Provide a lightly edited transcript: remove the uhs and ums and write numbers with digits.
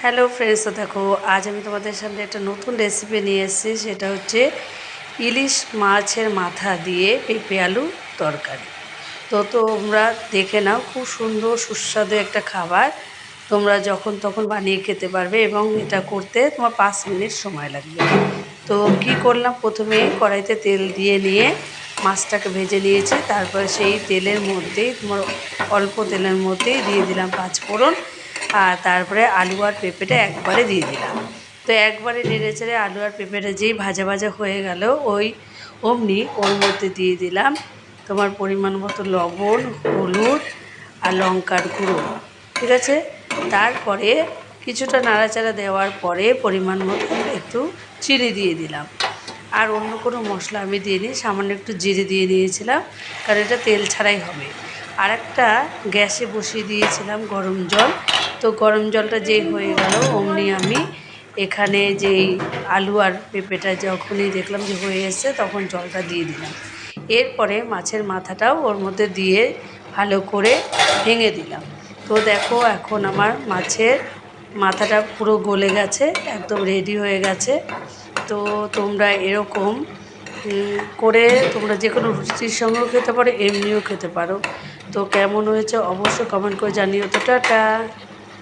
Hello friends, তো দেখো আজ আমি তোমাদের সামনে একটা নতুন রেসিপি নিয়ে এসেছি। সেটা হচ্ছে ইলিশ মাছের মাথা দিয়ে পেঁপে আলু তরকারি। তো তোমরা দেখে নাও, খুব সুন্দর সুস্বাদু একটা খাবার। তোমরা যখন তখন বানিয়ে খেতে পারবে এবং এটা করতে তোমার 5 মিনিট সময় লাগবে। তো কি করলাম, প্রথমে কড়াইতে তেল দিয়ে নিয়ে মাছটাকে ভেজে নিয়েছি। তারপরে সেই তেলের মধ্যেই তোমার অল্প তেলের মধ্যেই দিয়ে দিলাম 5 ফোড়ন, আর তারপরে আলু আর পেঁপেটা একবারে দিয়ে দিলাম। তো একবারে নেড়ে চেড়ে আলু আর পেঁপেটা যেই ভাজা ভাজা হয়ে গেল, অমনি ওর মধ্যে দিয়ে দিলাম তোমার পরিমাণ মতো লবণ, হলুদ আর লঙ্কার গুঁড়ো। ঠিক আছে, তারপরে কিছুটা নাড়াচাড়া দেওয়ার পরে পরিমাণ মতো একটু চিনি দিয়ে দিলাম। আর অন্য কোনো মশলা আমি দিইনি, সামান্য একটু জিরে দিয়ে দিয়েছিলাম, কারণ এটা তেল ছাড়াই হবে। আর একটা গ্যাসে বসিয়ে দিয়েছিলাম গরম জল। তো গরম জলটা যেই হয়ে গেল, অমনি আমি এখানে যেই আলু আর পেঁপেটা যখনই দেখলাম যে হয়ে এসছে, তখন জলটা দিয়ে দিলাম। এরপরে মাছের মাথাটাও ওর মধ্যে দিয়ে ভালো করে ভেঙে দিলাম। তো দেখো এখন আমার মাছের মাথাটা পুরো গলে গেছে, একদম রেডি হয়ে গেছে। তো তোমরা এরকম করে তোমরা যে কোনো রুটির সঙ্গেও খেতে পারো, এমনিও খেতে পারো। তো কেমন হয়েছে অবশ্যই কমেন্ট করে জানিও। তো টাটা।